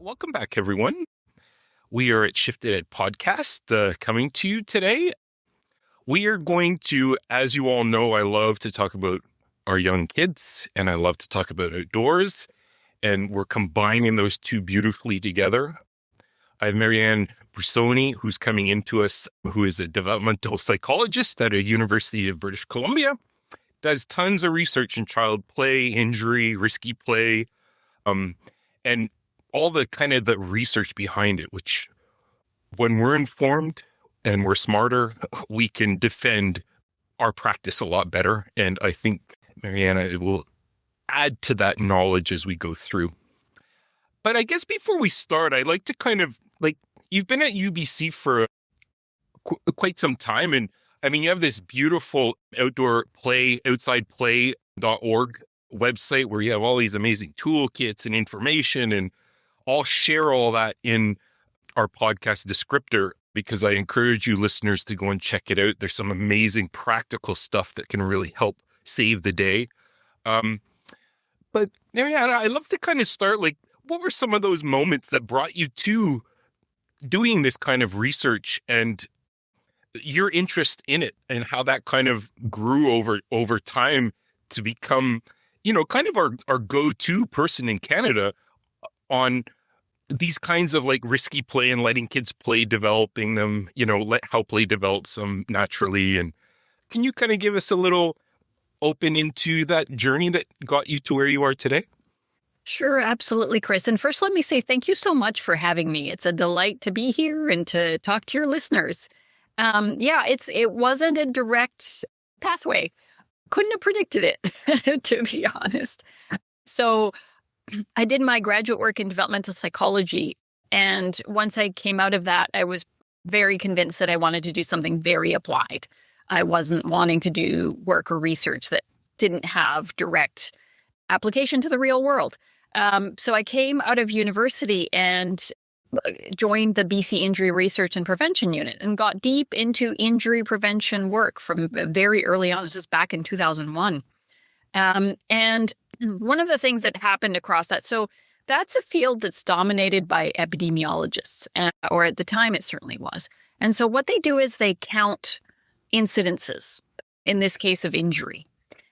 Welcome back, everyone. We are at ShiftED podcast coming to you today. We are going to, as you all know, I love to talk about our young kids and I love to talk about outdoors, and we're combining those two beautifully together. I have Mariana Brussoni, who's coming into us, who is a developmental psychologist at a University of British Columbia, does tons of research in child play, injury, risky play, and all the kind of the research behind it, which when we're informed and we're smarter, we can defend our practice a lot better. And I think, Mariana, will add to that knowledge as we go through. But I guess before we start, I'd like to you've been at UBC for quite some time. And I mean, you have this beautiful outsideplay.org website where you have all these amazing toolkits and information, and I'll share all that in our podcast descriptor because I encourage you listeners to go and check it out. There's some amazing practical stuff that can really help save the day. But Mariana, I'd love to kind of start, what were some of those moments that brought you to doing this kind of research and your interest in it, and how that kind of grew over time to become, kind of our go-to person in Canada on these kinds of risky play and letting kids play, developing them, let how play develops them naturally. And can you kind of give us a little open into that journey that got you to where you are today? Sure, absolutely, Chris. And first, let me say thank you so much for having me. It's a delight to be here and to talk to your listeners. It wasn't a direct pathway. Couldn't have predicted it, to be honest. So I did my graduate work in developmental psychology. And once I came out of that, I was very convinced that I wanted to do something very applied. I wasn't wanting to do work or research that didn't have direct application to the real world. So I came out of university and joined the BC Injury Research and Prevention Unit and got deep into injury prevention work from very early on. This was back in 2001. And one of the things that happened across that, so that's a field that's dominated by epidemiologists, or at the time it certainly was. And so what they do is they count incidences, in this case of injury.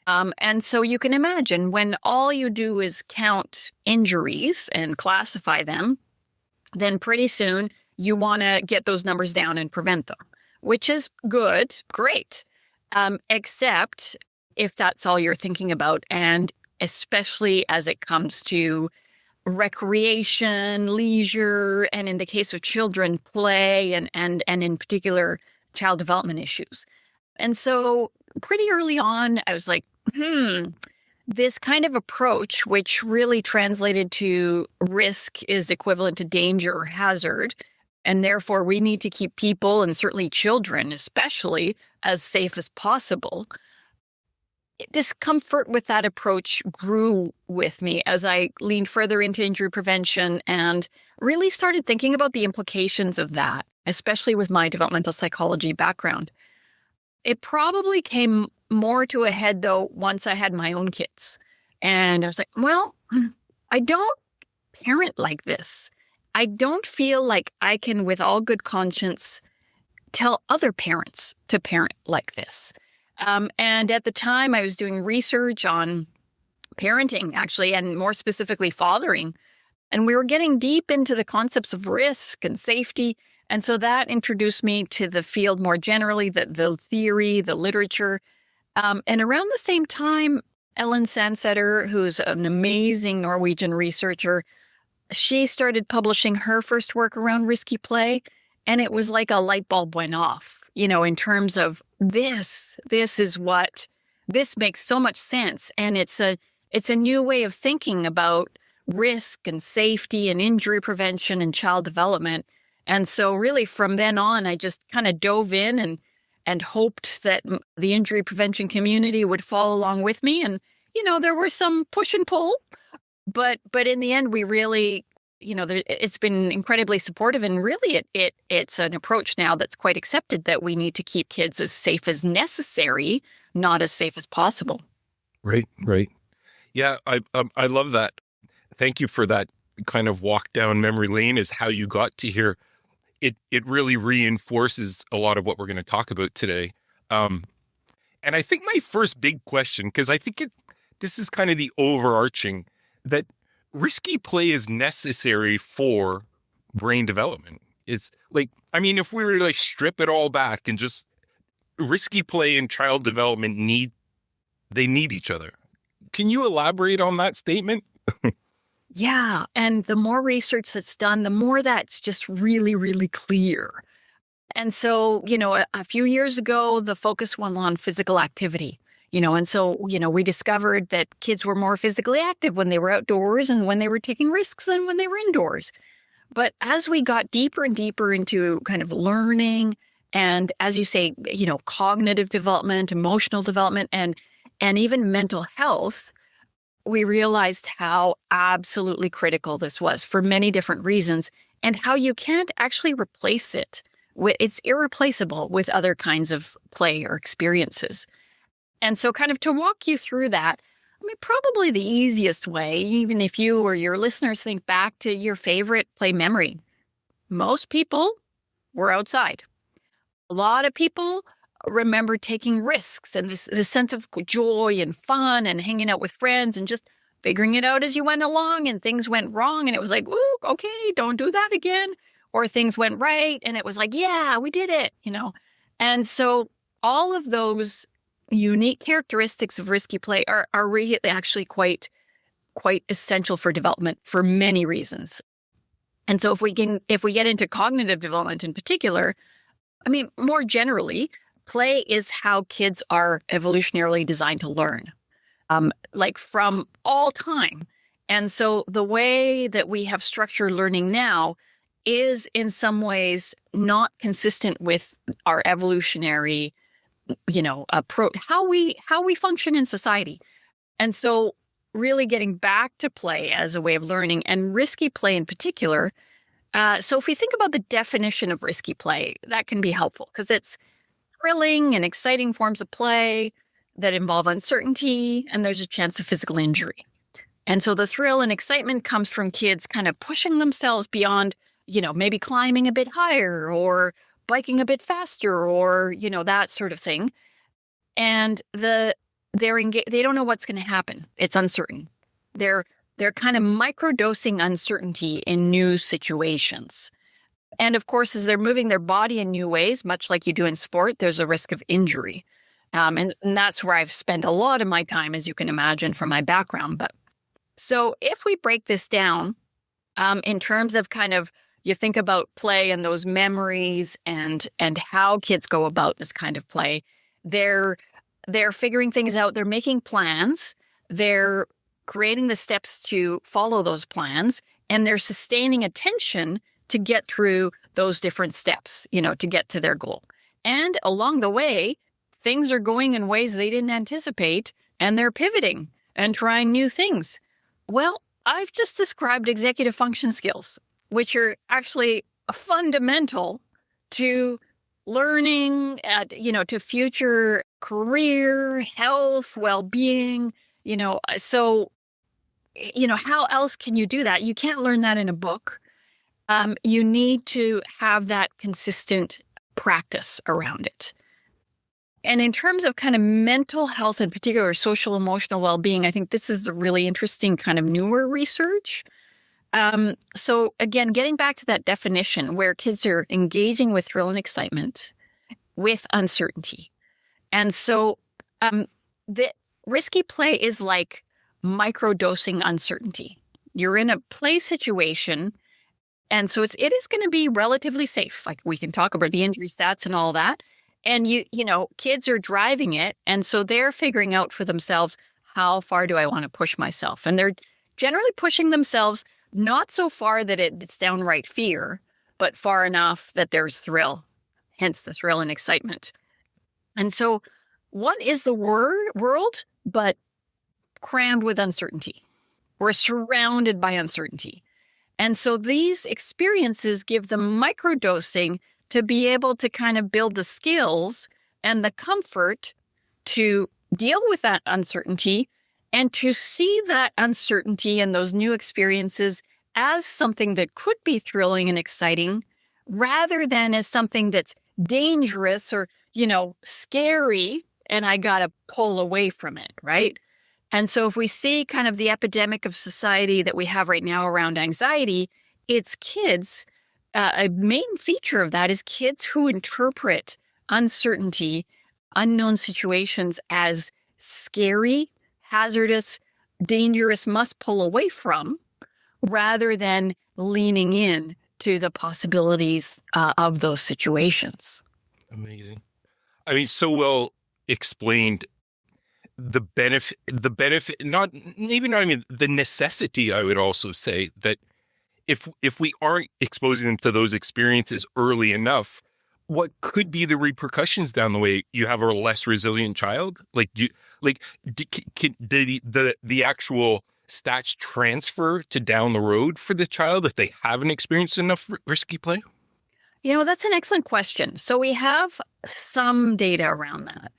And so you can imagine when all you do is count injuries and classify them, then pretty soon you want to get those numbers down and prevent them, which is good, great, except if that's all you're thinking about, and especially as it comes to recreation, leisure, and in the case of children, play, and in particular, child development issues. And so pretty early on, I was like, this kind of approach, which really translated to risk is equivalent to danger or hazard, and therefore we need to keep people, and certainly children especially, as safe as possible. Discomfort with that approach grew with me as I leaned further into injury prevention and really started thinking about the implications of that, especially with my developmental psychology background. It probably came more to a head, though, once I had my own kids. And I was like, well, I don't parent like this. I don't feel like I can, with all good conscience, tell other parents to parent like this. And at the time, I was doing research on parenting, actually, and more specifically, fathering. And we were getting deep into the concepts of risk and safety. And so that introduced me to the field more generally, the theory, the literature. And around the same time, Ellen Sandseter, who's an amazing Norwegian researcher, she started publishing her first work around risky play. And it was like a light bulb went off, in terms of this makes so much sense. And it's a new way of thinking about risk and safety and injury prevention and child development. And so really from then on, I just kind of dove in and hoped that the injury prevention community would follow along with me. And, there were some push and pull, but in the end, we really, it's been incredibly supportive. And really it's an approach now that's quite accepted, that we need to keep kids as safe as necessary, not as safe as possible. Right. Yeah, I love that. Thank you for that kind of walk down memory lane as how you got to here, it really reinforces a lot of what we're going to talk about today. And I think my first big question, because I think this is kind of the overarching, that risky play is necessary for brain development. It's like, I mean, if we were to like strip it all back and just risky play and child development need each other. Can you elaborate on that statement? Yeah. And the more research that's done, the more that's just really, really clear. And so, a few years ago, the focus was on physical activity, and so, we discovered that kids were more physically active when they were outdoors and when they were taking risks than when they were indoors. But as we got deeper and deeper into kind of learning and, as you say, cognitive development, emotional development, and even mental health, we realized how absolutely critical this was for many different reasons and how you can't actually replace it. It's irreplaceable with other kinds of play or experiences. And so kind of to walk you through that, I mean, probably the easiest way, even if you or your listeners think back to your favorite play memory, most people were outside. A lot of people remember taking risks and this sense of joy and fun and hanging out with friends and just figuring it out as you went along, and things went wrong and it was like, ooh, okay, don't do that again. Or things went right and it was like, yeah, we did it, And so all of those unique characteristics of risky play are really actually quite essential for development for many reasons. And so if we get into cognitive development in particular, I mean, more generally, play is how kids are evolutionarily designed to learn, like from all time. And so the way that we have structured learning now is in some ways not consistent with our evolutionary, approach, how we function in society. And so really getting back to play as a way of learning, and risky play in particular. So if we think about the definition of risky play, that can be helpful because it's thrilling and exciting forms of play that involve uncertainty and there's a chance of physical injury. And so the thrill and excitement comes from kids kind of pushing themselves beyond, maybe climbing a bit higher or biking a bit faster or, that sort of thing. And they don't know what's going to happen. It's uncertain. They're kind of microdosing uncertainty in new situations. And of course, as they're moving their body in new ways, much like you do in sport, there's a risk of injury. And that's where I've spent a lot of my time, as you can imagine, from my background. But so if we break this down in terms of kind of, you think about play and those memories and how kids go about this kind of play, they're figuring things out. They're making plans. They're creating the steps to follow those plans, and they're sustaining attention to get through those different steps, to get to their goal. And along the way, things are going in ways they didn't anticipate, and they're pivoting and trying new things. Well, I've just described executive function skills, which are actually fundamental to learning, to future career, health, well-being, So, how else can you do that? You can't learn that in a book. You need to have that consistent practice around it. And in terms of kind of mental health, in particular, social emotional well-being, I think this is the really interesting kind of newer research. So again, getting back to that definition where kids are engaging with thrill and excitement with uncertainty. And so the risky play is like microdosing uncertainty. You're in a play situation, and so it is going to be relatively safe. Like we can talk about the injury stats and all that. And kids are driving it, and so they're figuring out for themselves, how far do I want to push myself? And they're generally pushing themselves not so far that it's downright fear, but far enough that there's thrill, hence the thrill and excitement. And so what is the world but crammed with uncertainty? We're surrounded by uncertainty. And so these experiences give them microdosing to be able to kind of build the skills and the comfort to deal with that uncertainty and to see that uncertainty and those new experiences as something that could be thrilling and exciting rather than as something that's dangerous or, scary, and I got to pull away from it, right? And so if we see kind of the epidemic of society that we have right now around anxiety, it's kids. A main feature of that is kids who interpret uncertainty, unknown situations as scary, hazardous, dangerous, must pull away from, rather than leaning in to the possibilities of those situations. Amazing. I mean, so well explained. The benefit, not maybe not even the necessity. I would also say that if we aren't exposing them to those experiences early enough, what could be the repercussions down the way? You have a less resilient child. Can the actual stats transfer to down the road for the child if they haven't experienced enough risky play? That's an excellent question. So we have some data around that.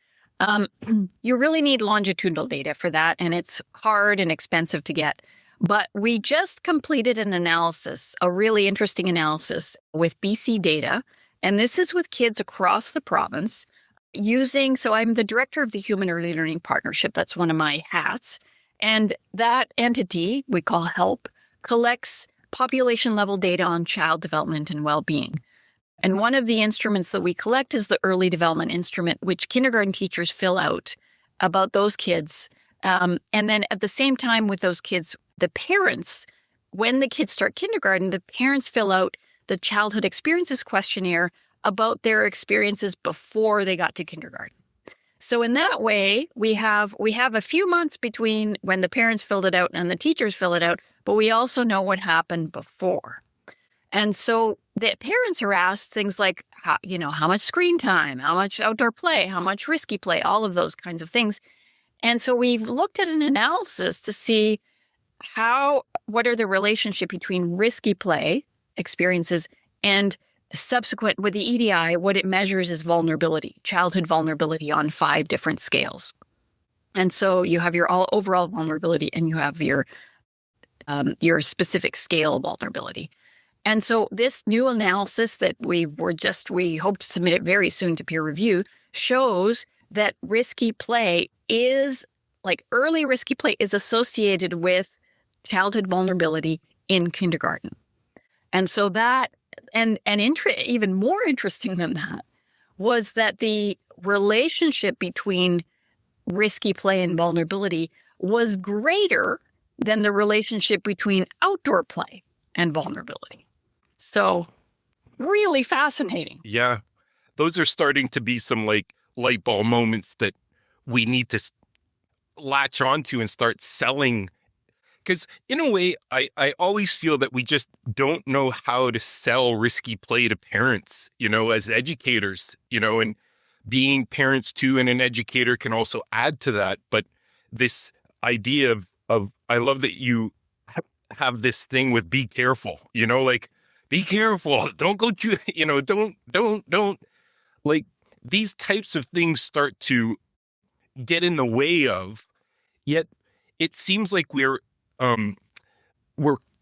You really need longitudinal data for that, and it's hard and expensive to get. But we just completed an analysis, a really interesting analysis with BC data, and this is with kids across the province so I'm the director of the Human Early Learning Partnership. That's one of my hats. And that entity, we call HELP, collects population-level data on child development and well-being. And one of the instruments that we collect is the early development instrument, which kindergarten teachers fill out about those kids. And then at the same time with those kids, the parents, when the kids start kindergarten, the parents fill out the childhood experiences questionnaire about their experiences before they got to kindergarten. So in that way, we have a few months between when the parents filled it out and the teachers fill it out, but we also know what happened before. And so the parents are asked things like, how much screen time, how much outdoor play, how much risky play, all of those kinds of things. And so we've looked at an analysis to see what are the relationship between risky play experiences and subsequent with the EDI, what it measures is vulnerability, childhood vulnerability on 5 different scales. And so you have your overall vulnerability and you have your specific scale of vulnerability. And so this new analysis that we hope to submit it very soon to peer review, shows that risky play early risky play is associated with childhood vulnerability in kindergarten. And so that, even more interesting than that, was that the relationship between risky play and vulnerability was greater than the relationship between outdoor play and vulnerability. So really fascinating. Yeah. Those are starting to be some light bulb moments that we need to latch onto and start selling. Because in a way, I always feel that we just don't know how to sell risky play to parents, as educators, and being parents too, and an educator can also add to that. But this idea of I love that you have this thing with be careful, be careful, don't go too, don't these types of things start to get in the way of, yet it seems like we're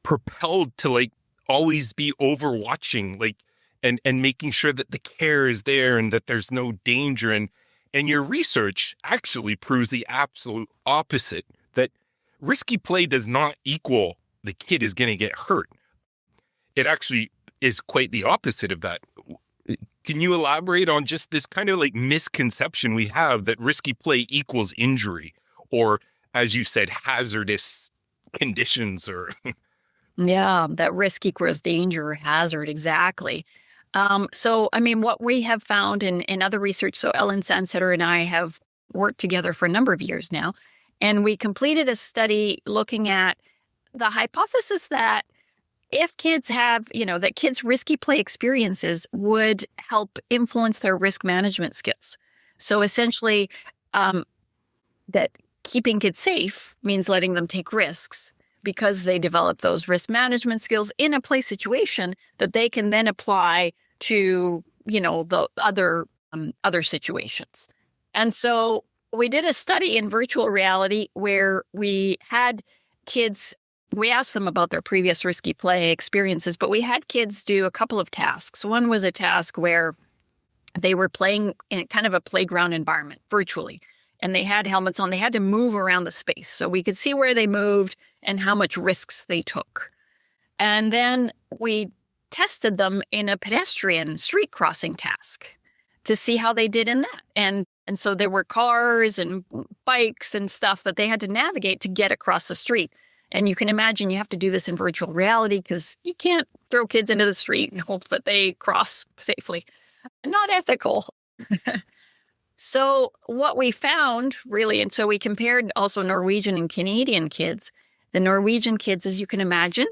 propelled to always be overwatching, and making sure that the care is there and that there's no danger. And your research actually proves the absolute opposite, that risky play does not equal the kid is going to get hurt. It actually is quite the opposite of that. Can you elaborate on just this kind of misconception we have that risky play equals injury, or, as you said, hazardous conditions? Or Yeah, that risk equals danger or hazard. Exactly. What we have found in other research, so Ellen Sansetter and I have worked together for a number of years now, and we completed a study looking at the hypothesis that if kids have, that kids' risky play experiences would help influence their risk management skills. So essentially, that keeping kids safe means letting them take risks, because they develop those risk management skills in a play situation that they can then apply to, the other situations. And so we did a study in virtual reality where we had kids we asked them about their previous risky play experiences, but we had kids do a couple of tasks. One was a task where they were playing in kind of a playground environment virtually, and they had helmets on. They had to move around the space so we could see where they moved and how much risks they took. And then we tested them in a pedestrian street crossing task to see how they did in that. And so there were cars and bikes and stuff that they had to navigate to get across the street. And you can imagine you have to do this in virtual reality because you can't throw kids into the street and hope that they cross safely. Not ethical. So what we found really, and so we compared also Norwegian and Canadian kids. The Norwegian kids, as you can imagine,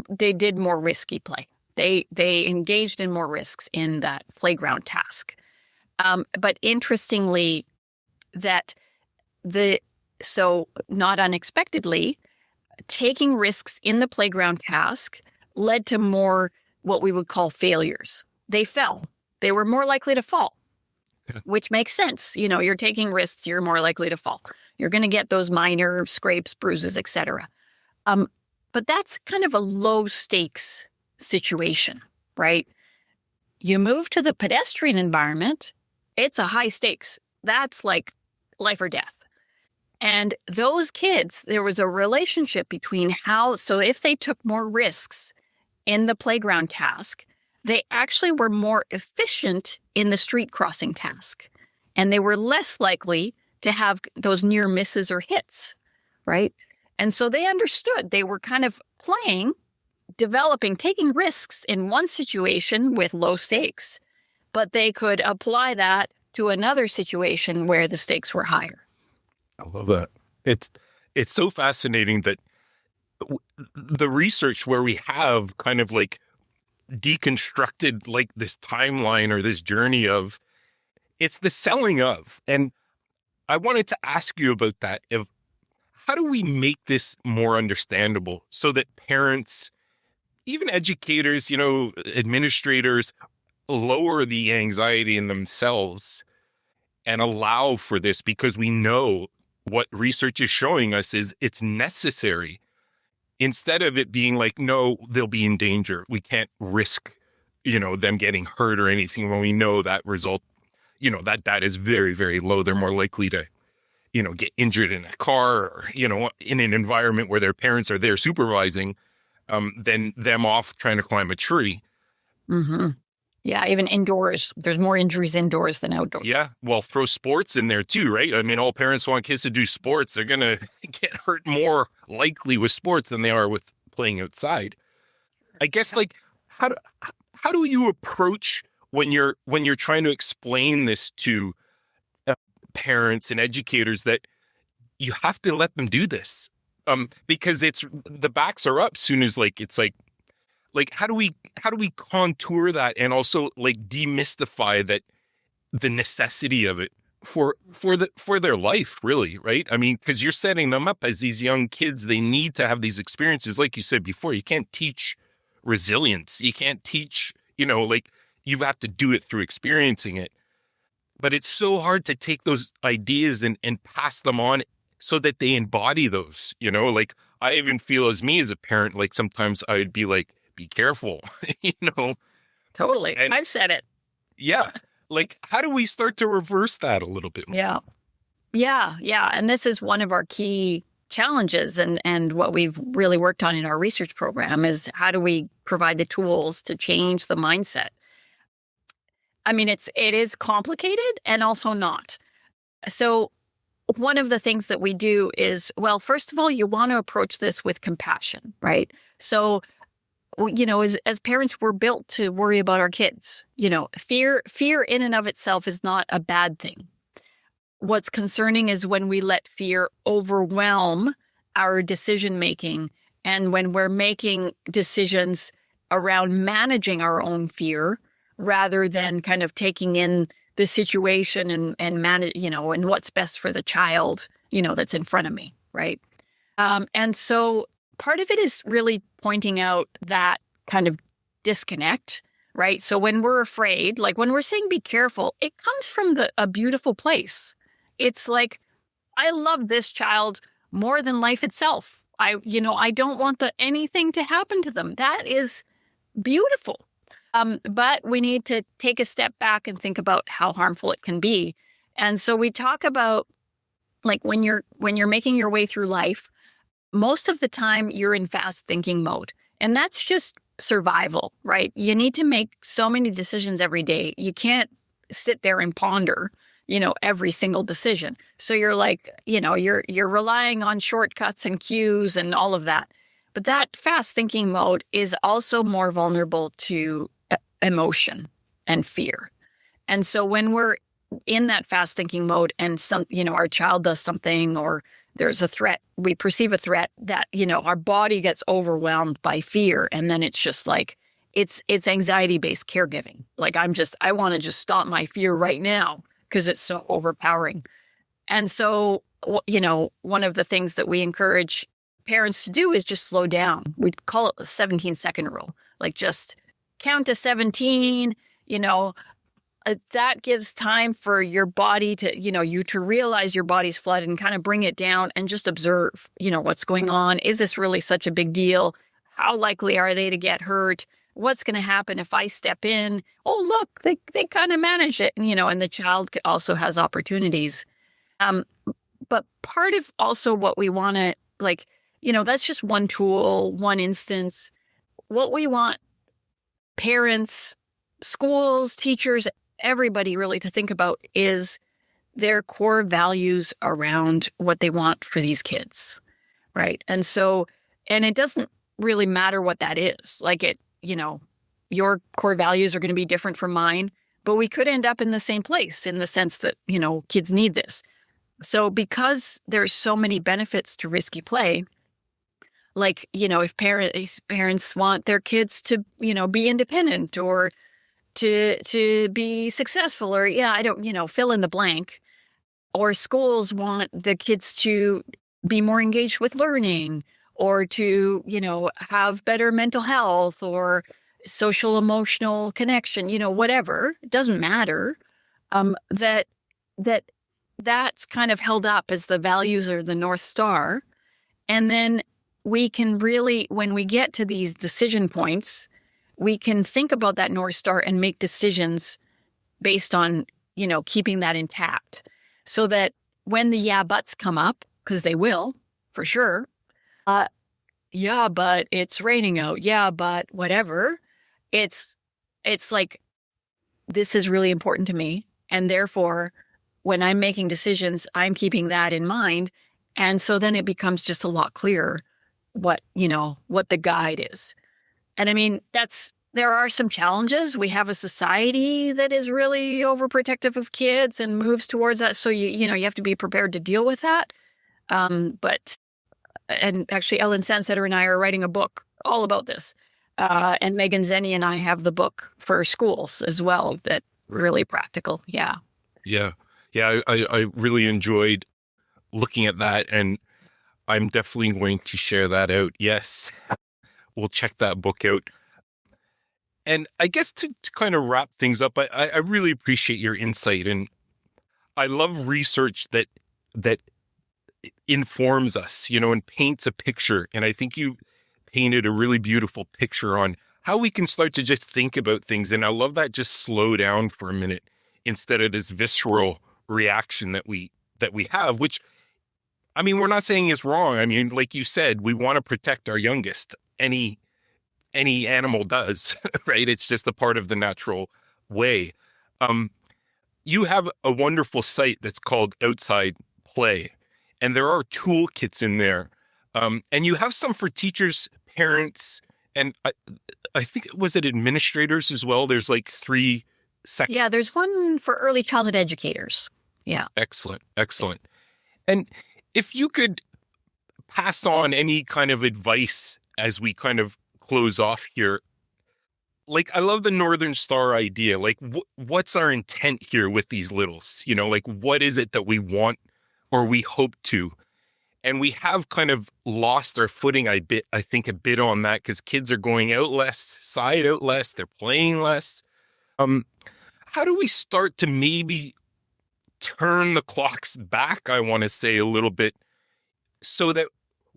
they did more risky play. They engaged in more risks in that playground task. But interestingly, so not unexpectedly, taking risks in the playground task led to more what we would call failures. They fell. They were more likely to fall, which makes sense. You're taking risks, you're more likely to fall. You're going to get those minor scrapes, bruises, etc. But that's kind of a low stakes situation, right? You move to the pedestrian environment, it's a high stakes. That's like life or death. And those kids, there was a relationship between so if they took more risks in the playground task, they actually were more efficient in the street crossing task. And they were less likely to have those near misses or hits, right? And so they understood. They were kind of playing, developing, taking risks in one situation with low stakes, but they could apply that to another situation where the stakes were higher. I love that. It's so fascinating that the research where we have kind of like deconstructed like this timeline or this journey of it's the selling of. And I wanted to ask you about that. How do we make this more understandable so that parents, even educators, administrators, lower the anxiety in themselves and allow for this? Because we know what research is showing us is it's necessary. Instead of it being like, no, they'll be in danger. We can't risk, them getting hurt or anything when we know that result, that is very, very low. They're more likely to get injured in a car or, in an environment where their parents are there supervising, than them off trying to climb a tree. Mm-hmm. Yeah, even indoors. There's more injuries indoors than outdoors. Yeah, well, throw sports in there too, right? I mean, all parents want kids to do sports. They're going to get hurt more likely with sports than they are with playing outside. I guess, like, how do you approach when you're trying to explain this to parents and educators that you have to let them do this, because the backs are up soon as how do we contour that and also like demystify that the necessity of it for their life, really, right? I mean, because you're setting them up as these young kids. They need to have these experiences, like you said before. You can't teach resilience. You can't teach, you have to do it through experiencing it. But it's so hard to take those ideas and pass them on so that they embody those, I even feel as a parent, like sometimes I would be like, be careful, Totally. And I've said it. Yeah. Like, how do we start to reverse that a little bit more? Yeah. And this is one of our key challenges and what we've really worked on in our research program is how do we provide the tools to change the mindset? I mean, it is complicated and also not. So one of the things that we do is, well, first of all, you want to approach this with compassion, right? So, as parents, we're built to worry about our kids. Fear in and of itself is not a bad thing. What's concerning is when we let fear overwhelm our decision making and when we're making decisions around managing our own fear rather than kind of taking in the situation and manage, and what's best for the child, that's in front of me, right? And so part of it is really pointing out that kind of disconnect, right? So when we're afraid, like when we're saying be careful, it comes from a beautiful place. It's like, I love this child more than life itself. I don't want anything to happen to them. That is beautiful. But we need to take a step back and think about how harmful it can be. And so we talk about, like, when you're making your way through life, most of the time you're in fast thinking mode. And that's just survival, right? You need to make so many decisions every day. You can't sit there and ponder, every single decision. So you're like, you're relying on shortcuts and cues and all of that. But that fast thinking mode is also more vulnerable to emotion and fear. And so when we're in that fast thinking mode and our child does something, or there's a threat, we perceive a threat, that, our body gets overwhelmed by fear. And then it's just like, it's anxiety-based caregiving. Like, I want to just stop my fear right now because it's so overpowering. And so, one of the things that we encourage parents to do is just slow down. We call it the 17-second rule. Like, just count to 17, that gives time for your body to, you to realize your body's flooded and kind of bring it down and just observe, what's going on. Is this really such a big deal? How likely are they to get hurt? What's going to happen if I step in? Oh, look, they kind of manage it. And the child also has opportunities. But part of also what we want to, that's just one tool, one instance. What we want parents, schools, teachers, everybody really to think about is their core values around what they want for these kids, right? And so, and it doesn't really matter what that is. Your core values are going to be different from mine, but we could end up in the same place in the sense that, kids need this. So because there's so many benefits to risky play, if parents want their kids to, be independent or to be successful, or fill in the blank, or schools want the kids to be more engaged with learning, or to, have better mental health or social emotional connection, whatever, it doesn't matter, that's kind of held up as the values or the North Star. And then we can really, when we get to these decision points, we can think about that North Star and make decisions based on, keeping that intact, so that when the yeah buts come up, because they will, for sure, yeah, but it's raining out. Yeah, but whatever. It's like, this is really important to me. And therefore, when I'm making decisions, I'm keeping that in mind. And so then it becomes just a lot clearer what the guide is. And I mean, there are some challenges. We have a society that is really overprotective of kids and moves towards that. So you have to be prepared to deal with that. And actually, Ellen Sansetter and I are writing a book all about this. And Megan Zenny and I have the book for schools as well, that really practical. Yeah. Yeah. Yeah. I really enjoyed looking at that, and I'm definitely going to share that out. Yes. We'll check that book out. And I guess to kind of wrap things up, I really appreciate your insight, and I love research that informs us, and paints a picture. And I think you painted a really beautiful picture on how we can start to just think about things. And I love that, just slow down for a minute instead of this visceral reaction that we have, which, I mean, we're not saying is wrong. I mean, like you said, we want to protect our youngest. Any animal does, right? It's just a part of the natural way. You have a wonderful site that's called Outside Play, and there are toolkits in there. And you have some for teachers, parents, and I think, was it administrators as well? There's like 3 sections. Yeah, there's one for early childhood educators. Yeah. Excellent. And if you could pass on any kind of advice as we kind of close off here, like, I love the Northern Star idea. Like, what's our intent here with these littles? Like, what is it that we want or we hope to? And we have kind of lost our footing, I think a bit on that, because kids are going out less, side out less, they're playing less. How do we start to maybe turn the clocks back, I want to say, a little bit, so that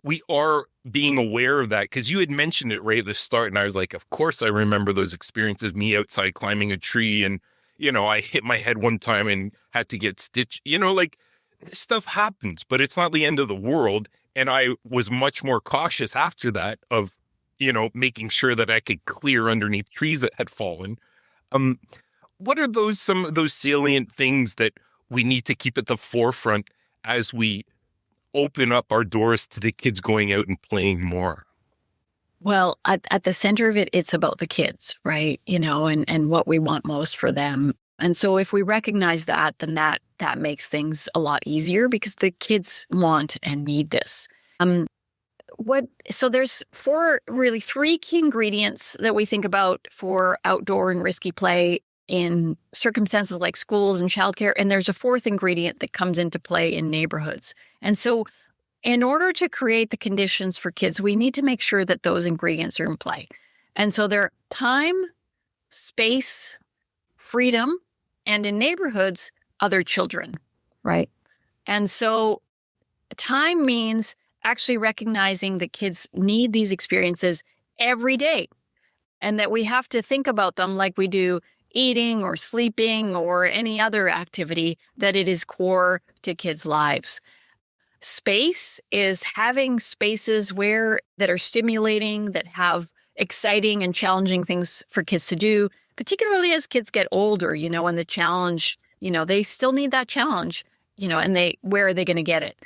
we are being aware of that, because you had mentioned it right at the start. And I was like, of course, I remember those experiences, me outside climbing a tree. And, I hit my head one time and had to get stitched, like this stuff happens, but it's not the end of the world. And I was much more cautious after that of, making sure that I could clear underneath trees that had fallen. What are some of those salient things that we need to keep at the forefront as we open up our doors to the kids going out and playing more? Well, at the center of it, it's about the kids, right? And what we want most for them. And so if we recognize that, then that makes things a lot easier, because the kids want and need this. So there's three key ingredients that we think about for outdoor and risky play in circumstances like schools and childcare. And there's a fourth ingredient that comes into play in neighborhoods. And so in order to create the conditions for kids, we need to make sure that those ingredients are in play. And so they're time, space, freedom, and in neighborhoods, other children, right? And so time means actually recognizing that kids need these experiences every day, and that we have to think about them like we do eating or sleeping or any other activity, that it is core to kids' lives. Space is having spaces that are stimulating, that have exciting and challenging things for kids to do, particularly as kids get older, and the challenge, they still need that challenge, and where are they going to get it?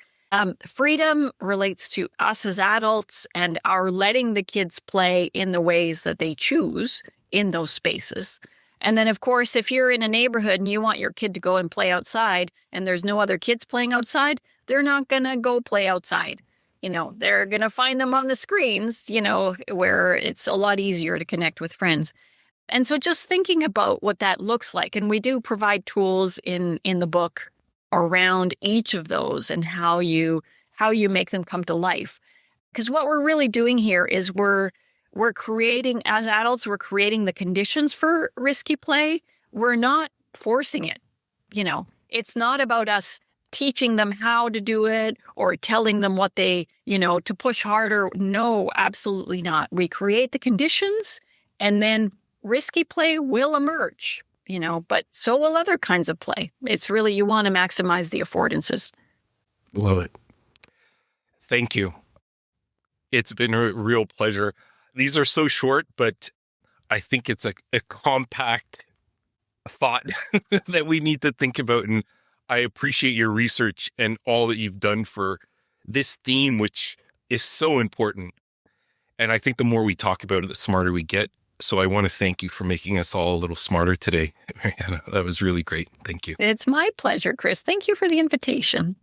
Freedom relates to us as adults and our letting the kids play in the ways that they choose in those spaces. And then, of course, if you're in a neighborhood and you want your kid to go and play outside and there's no other kids playing outside, they're not going to go play outside. They're going to find them on the screens, where it's a lot easier to connect with friends. And so just thinking about what that looks like, and we do provide tools in the book around each of those and how you make them come to life. Because what we're really doing here is we're creating, as adults, we're creating the conditions for risky play. We're not forcing it. It's not about us teaching them how to do it or telling them what to push harder. No, absolutely not. We create the conditions, and then risky play will emerge, but so will other kinds of play. It's really, you want to maximize the affordances. Love it. Thank you. It's been a real pleasure. These are so short, but I think it's a compact thought that we need to think about. And I appreciate your research and all that you've done for this theme, which is so important. And I think the more we talk about it, the smarter we get. So I want to thank you for making us all a little smarter today, Mariana. That was really great. Thank you. It's my pleasure, Chris. Thank you for the invitation.